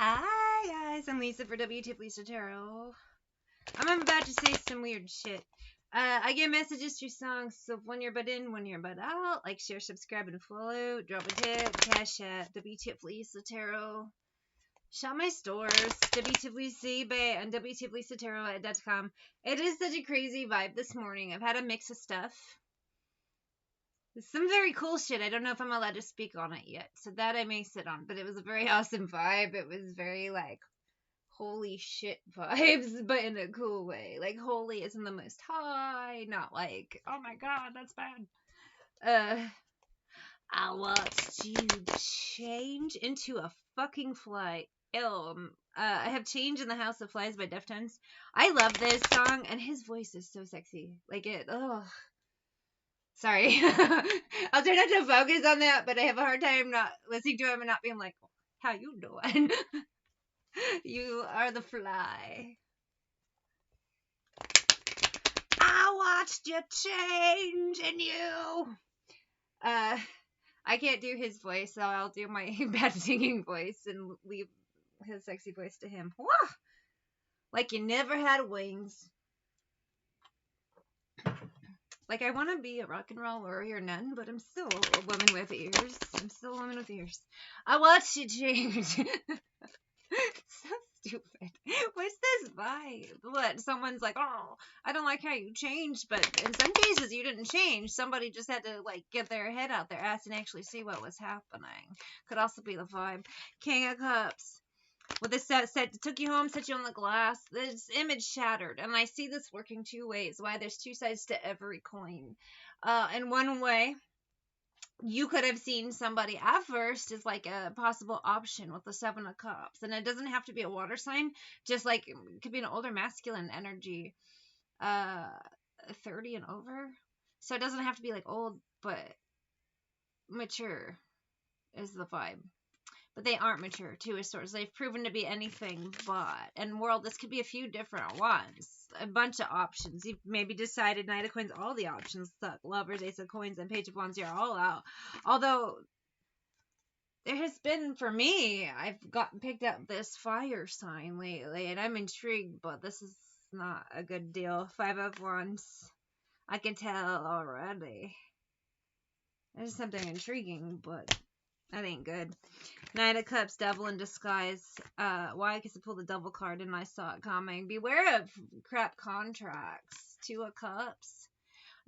Hi guys, I'm Lisa for wtfLisaTarot. I'm about to say some weird shit. I get messages through songs, so when you're butt in, when you're butt out, like, share, subscribe, and follow. Drop a tip, CashApp, wtfLisaTarot. Shop my stores, wtfLisa eBay, and wtfLisaTarot.com. It is such a crazy vibe this morning. I've had a mix of stuff. Some very cool shit. I don't know if I'm allowed to speak on it yet, so that I may sit on. But it was a very awesome vibe. It was very like holy shit vibes, but in a cool way. Like holy isn't the most high, not like oh my god, that's bad. I watched you change into a fucking fly. I have Change in the House of Flies by Deftones. I love this song, and his voice is so sexy. Like it. Oh, sorry. I'll try not to focus on that, but I have a hard time not listening to him and not being like, how you doing? You are the fly. I watched you change in you. I can't do his voice, so I'll do my bad singing voice and leave his sexy voice to him. Wah! Like you never had wings. Like, I want to be a rock and roll warrior nun, but I'm still a woman with ears. I'm still a woman with ears. I watched you change. So stupid. What's this vibe? What? Someone's like, oh, I don't like how you changed, but in some cases you didn't change. Somebody just had to, like, get their head out their ass and actually see what was happening. Could also be the vibe. King of Cups. With this set took you home, set you on the glass. This image shattered, and I see this working two ways. Why there's two sides to every coin. In one way, you could have seen somebody at first as like a possible option with the Seven of Cups, and it doesn't have to be a water sign. Just like it could be an older masculine energy, 30 and over. So it doesn't have to be like old, but mature is the vibe. But they aren't mature, Two of Swords. They've proven to be anything but. And world, this could be a few different ones. A bunch of options. You've maybe decided Knight of Coins, all the options suck. Lovers, Ace of Coins, and Page of Wands, you're all out. Although, there has been, for me, I've picked up this fire sign lately, and I'm intrigued, but this is not a good deal. Five of Wands. I can tell already. There's something intriguing, but that ain't good. Knight of Cups, Devil in Disguise. Why? Because I pulled the Devil card and I saw it coming. Beware of crap contracts. Two of Cups.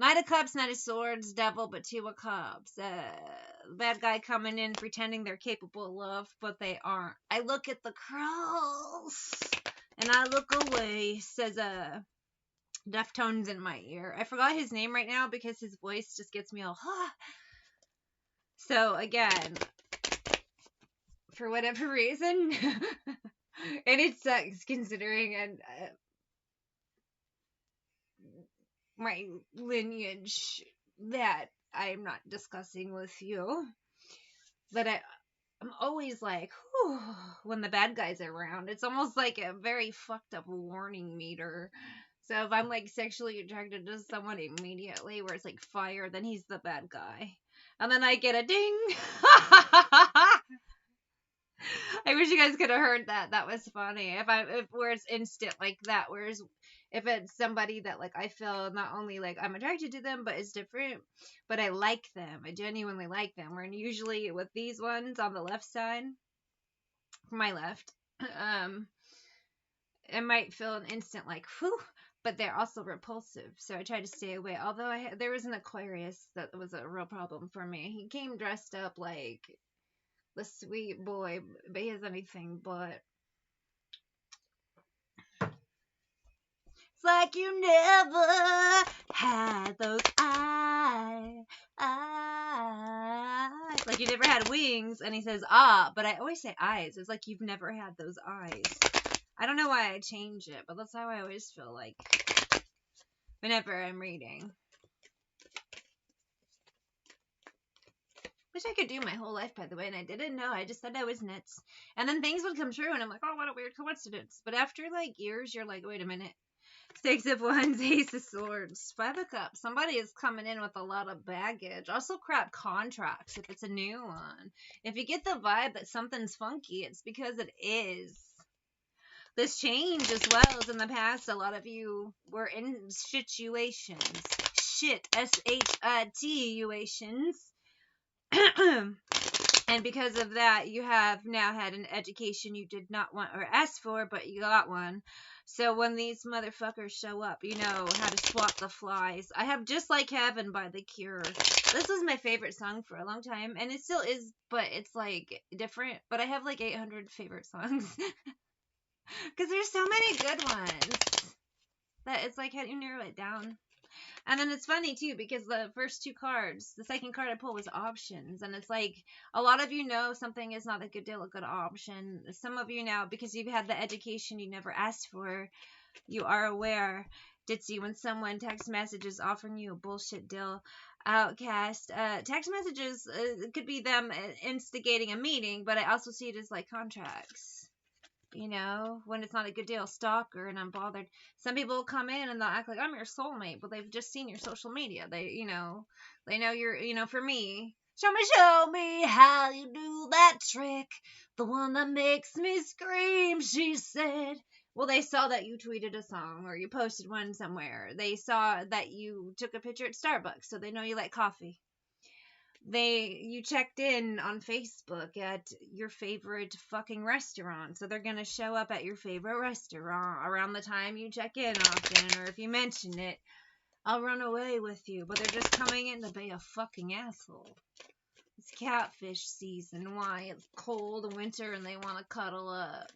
Knight of Cups, Knight of Swords, Devil, but Two of Cups. Bad guy coming in pretending they're capable of love, but they aren't. I look at the cross and I look away, says Deftones in my ear. I forgot his name right now because his voice just gets me all, huh. So again, for whatever reason, and it sucks considering my lineage that I'm not discussing with you, but I'm always like, whew, when the bad guy's around. It's almost like a very fucked up warning meter. So if I'm like sexually attracted to someone immediately where it's like fire, then he's the bad guy. And then I get a ding. I wish you guys could have heard that. That was funny. If where it's instant like that, whereas if it's somebody that like I feel not only like I'm attracted to them, but it's different, but I like them. I genuinely like them. Where usually with these ones on the left side, my left, it might feel an instant like whew, but they're also repulsive. So I try to stay away. Although there was an Aquarius that was a real problem for me. He came dressed up like the sweet boy, but he has anything but. It's like you never had those eyes. Like you never had wings, and he says, but I always say eyes. It's like you've never had those eyes. I don't know why I change it, but that's how I always feel like whenever I'm reading. Wish I could do my whole life, by the way, and I didn't know. I just said I was nuts. And then things would come true, and I'm like, oh, what a weird coincidence. But after, like, years, you're like, wait a minute. Six of Wands, Ace of Swords, Five of Cups. Somebody is coming in with a lot of baggage. Also, crap contracts if it's a new one. If you get the vibe that something's funky, it's because it is. This change as well as in the past, a lot of you were in situations. Shit, situations. And because of that, you have now had an education you did not want or ask for, but you got one. So when these motherfuckers show up, you know how to swat the flies. I have Just Like Heaven by The Cure. This was my favorite song for a long time, and it still is, but it's like different. But I have like 800 favorite songs. Because there's so many good ones that it's like, how do you narrow it down? And then it's funny too, because the first two cards, the second card I pulled was options. And it's like, a lot of you know something is not a good deal, a good option. Some of you now, because you've had the education you never asked for, you are aware. Ditzy, when someone text messages offering you a bullshit deal, Outcast, text messages could be them instigating a meeting, but I also see it as like contracts. You know, when it's not a good deal, stalker and unbothered. Some people will come in and they'll act like I'm your soulmate, but they've just seen your social media. They know you're, for me. Show me how you do that trick. The one that makes me scream, she said. Well, they saw that you tweeted a song or you posted one somewhere. They saw that you took a picture at Starbucks, so they know you like coffee. You checked in on Facebook at your favorite fucking restaurant, so they're gonna show up at your favorite restaurant around the time you check in often, or if you mention it, I'll run away with you. But they're just coming in to be a fucking asshole. It's catfish season. Why? It's cold winter and they want to cuddle up.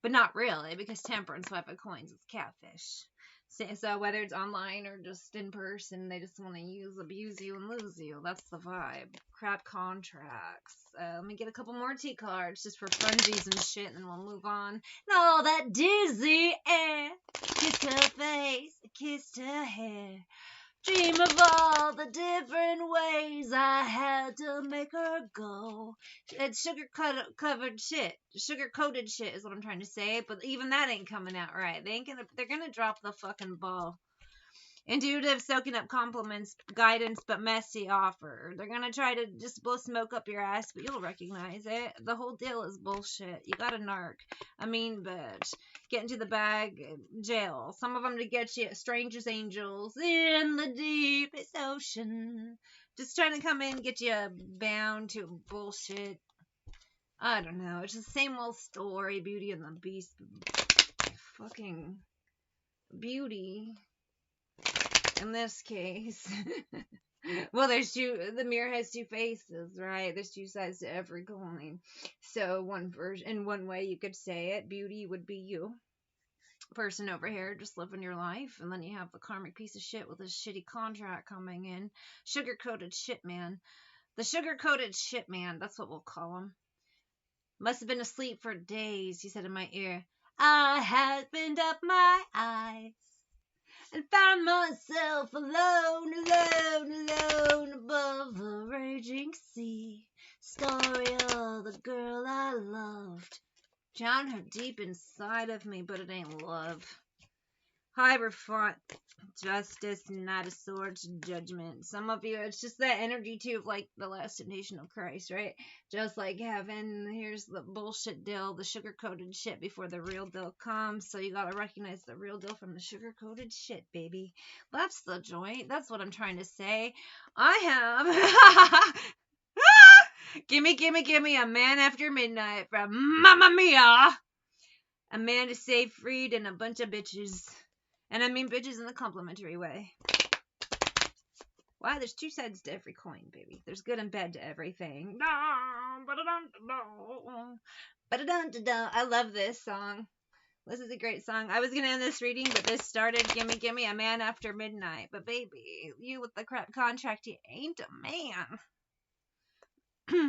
But not really, because Temperance, Five of Coins, it's catfish. So whether it's online or just in person, they just want to abuse you, and lose you. That's the vibe. Crap contracts. Let me get a couple more T cards just for funsies and shit, and then we'll move on. And all that dizzy air. Kissed her face, kissed her hair. Dream of all the different ways I had to make her go. It's sugar-covered shit. Sugar-coated shit is what I'm trying to say, but even that ain't coming out right. They're gonna drop the fucking ball. Intuitive, soaking up compliments, guidance, but messy offer. They're gonna try to just blow smoke up your ass, but you'll recognize it. The whole deal is bullshit. You got a narc, a mean bitch, get into the bag, jail. Some of them to get you strangers, angels in the deepest ocean. Just trying to come in, get you bound to bullshit. I don't know. It's the same old story. Beauty and the Beast. Fucking beauty. In this case, well, the mirror has two faces, right? There's two sides to every coin. So in one way you could say it, beauty would be you, person over here just living your life, and then you have the karmic piece of shit with a shitty contract coming in. Sugar-coated shit man. The sugar-coated shit man, that's what we'll call him. Must have been asleep for days, he said in my ear. I had opened up my eyes and found myself alone above a raging sea. Story of the girl I loved. Drowned her deep inside of me, but it ain't love. Hierophant, justice, Knight of Swords, judgment. Some of you, it's just that energy too of like the last temptation of Christ, right? Just like heaven, here's the bullshit deal, the sugar-coated shit before the real deal comes. So you gotta recognize the real deal from the sugar-coated shit, baby. That's the joint. That's what I'm trying to say. I have... Gimme a man after midnight from Mamma Mia. A man to save freed and a bunch of bitches. And I mean bitches in a complimentary way. Why? There's two sides to every coin, baby. There's good and bad to everything. I love this song. This is a great song. I was going to end this reading, but this started, gimme a man after midnight. But baby, you with the crap contract, you ain't a man. 12:30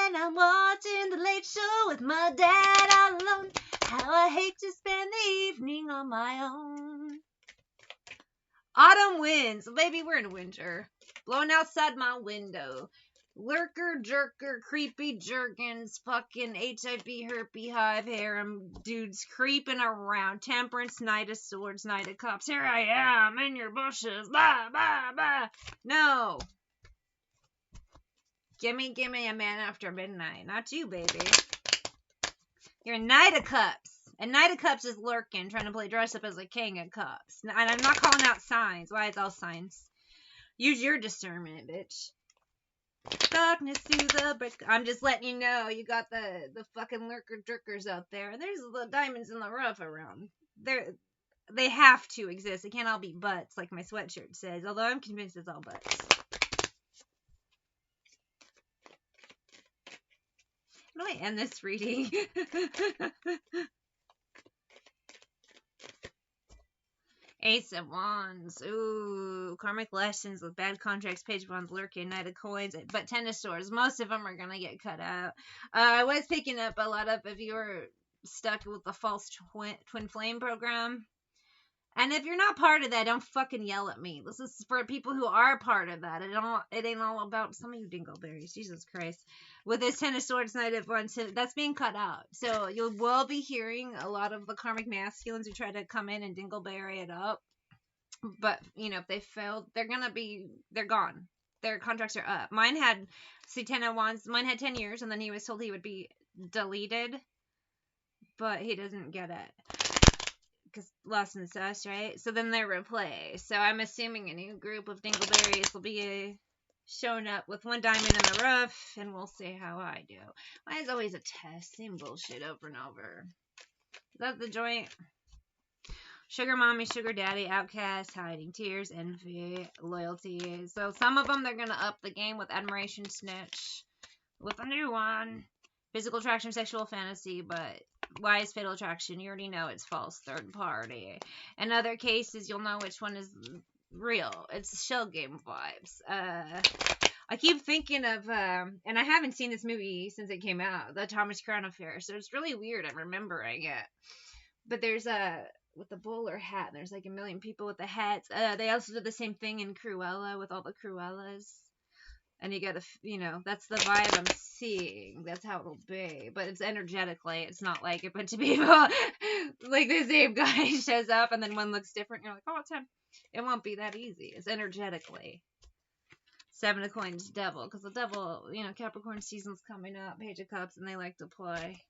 and I'm watching the late show with my dad all alone. How I hate to spend the evening on my own. Autumn winds. Baby, we're in winter. Blowing outside my window. Lurker, jerker, creepy jerkins, fucking HIV, herpy, hive, harem dudes creeping around. Temperance, Knight of Swords, Knight of Cups. Here I am in your bushes. Bah, bah, bah. No. Gimme a man after midnight. Not you, baby. You're a Knight of Cups. And Knight of Cups is lurking, trying to play dress up as a King of Cups. And I'm not calling out signs. Why? It's all signs. Use your discernment, bitch. Darkness to the brick. I'm just letting you know, you got the fucking lurker jerkers out there, and there's the diamonds in the rough around. They have to exist. It can't all be butts, like my sweatshirt says. Although I'm convinced it's all butts. How do I end this reading? Ace of Wands. Ooh, karmic lessons with bad contracts, page of wands, lurking, Knight of Coins, but Ten of Swords. Most of them are gonna get cut out. I was picking up a lot of, if you were stuck with the false twin flame program. And if you're not part of that, don't fucking yell at me. This is for people who are part of that. It ain't all about some of you dingleberries. Jesus Christ. With this Ten of Swords, Knight of Wands, that's being cut out. So you will be hearing a lot of the karmic masculines who try to come in and dingleberry it up. But, if they failed, they're gone. Their contracts are up. Mine had 10 of Wands. Mine had 10 years, and then he was told he would be deleted. But he doesn't get it. Because lost in sus, right? So then they're replaced. So I'm assuming a new group of dingleberries will be showing up with one diamond in the rough, and we'll see how I do. Mine is always a test. Same bullshit over and over. Is that the joint? Sugar mommy, sugar daddy, outcast, hiding, tears, envy, loyalty. So some of them, they're going to up the game with admiration, snitch. With a new one. Physical attraction, sexual fantasy, but why is fatal attraction? You already know it's false third party. In other cases, you'll know which one is real. It's shell game vibes. I keep thinking of, and I haven't seen this movie since it came out, the Thomas Crown Affair, so it's really weird. I'm remembering it. But there's with the bowler hat, there's like a million people with the hats. They also did the same thing in Cruella with all the Cruellas. And you gotta, that's the vibe I'm seeing. That's how it'll be. But it's energetically. It's not like a bunch of people, like the same guy shows up and then one looks different. You're like, oh, it's him. It won't be that easy. It's energetically. Seven of Coins, Devil. Because the Devil, Capricorn season's coming up. Page of Cups, and they like to play.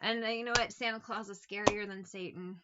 And you know what? Santa Claus is scarier than Satan.